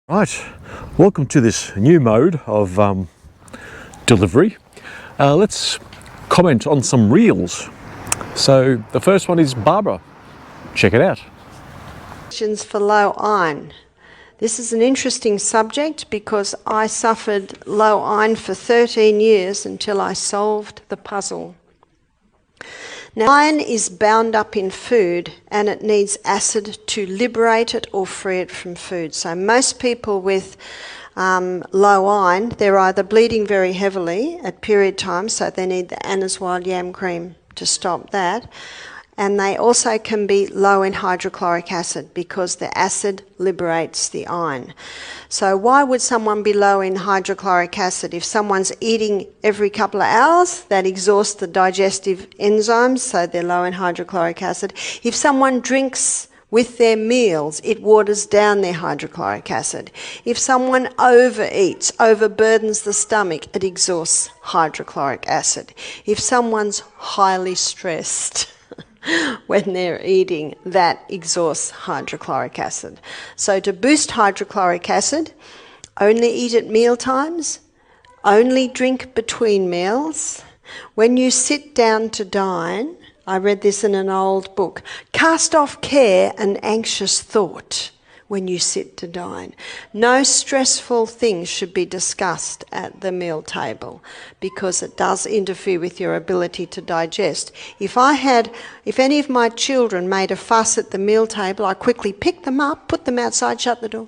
Right, welcome to this new mode of delivery. Let's comment on some reels. So the first one is Barbara. Check it out. Questions for low iron. This is an interesting subject because I suffered low iron for 13 years until I solved the puzzle. Now, iron is bound up in food and it needs acid to liberate it or free it from food. So most people with low iron, they're either bleeding very heavily at period times, so they need the Anna's wild yam cream to stop that. And they also can be low in hydrochloric acid because the acid liberates the iron. So why would someone be low in hydrochloric acid? If someone's eating every couple of hours, that exhausts the digestive enzymes, so they're low in hydrochloric acid. If someone drinks with their meals, it waters down their hydrochloric acid. If someone overeats, overburdens the stomach, it exhausts hydrochloric acid. If someone's highly stressed when they're eating, that exhausts hydrochloric acid. So to boost hydrochloric acid, only eat at meal times, only drink between meals. When you sit down to dine, I read this in an old book, cast off care and anxious thought when you sit to dine. No stressful things should be discussed at the meal table because it does interfere with your ability to digest. If any of my children made a fuss at the meal table, I quickly pick them up, put them outside, shut the door.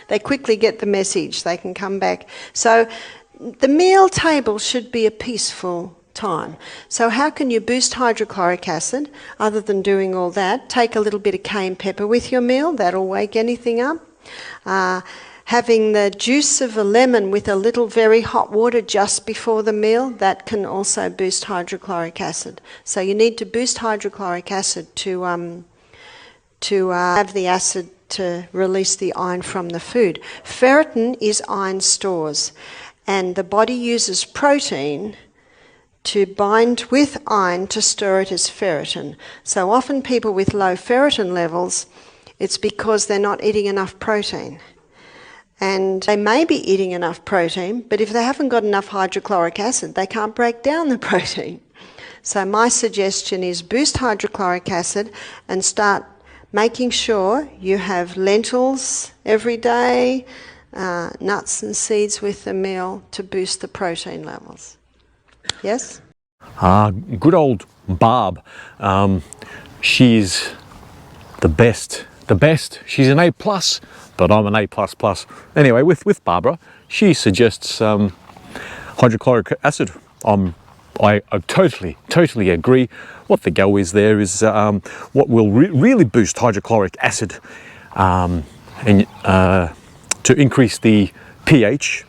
They quickly get the message, they can come back. So the meal table should be a peaceful time. So how can you boost hydrochloric acid other than doing all that? Take a little bit of cayenne pepper with your meal, that'll wake anything up. Having the juice of a lemon with a little very hot water just before the meal, that can also boost hydrochloric acid. So you need to boost hydrochloric acid to have the acid to release the iron from the food. Ferritin is iron stores, and the body uses protein to bind with iron to store it as ferritin. So often people with low ferritin levels, it's because they're not eating enough protein. And they may be eating enough protein, but if they haven't got enough hydrochloric acid, they can't break down the protein. So my suggestion is boost hydrochloric acid and start making sure you have lentils every day, nuts and seeds with the meal to boost the protein levels. Yes? Good old Barb. She's the best. She's an A+, but I'm an A++. Anyway, with Barbara, she suggests hydrochloric acid. I totally agree. What the go is there is what will really boost hydrochloric acid and to increase the pH.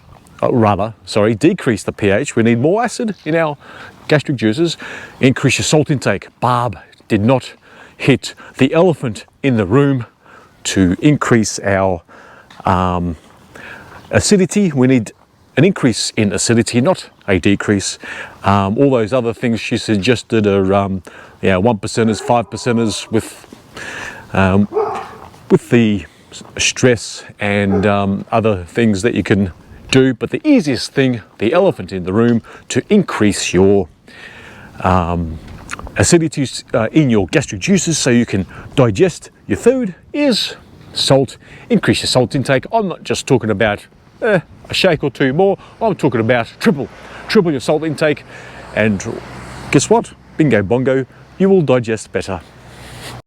Decrease the pH. We need more acid in our gastric juices. Increase your salt intake. Barb did not hit the elephant in the room to increase our acidity. We need an increase in acidity, not a decrease. All those other things she suggested are 1%ers, 5%ers with the stress and other things that you can do, but the easiest thing, the elephant in the room, to increase your acidity in your gastric juices so you can digest your food is salt. Increase your salt intake. I'm not just talking about a shake or two more, I'm talking about triple your salt intake, and guess what? Bingo bongo, you will digest better.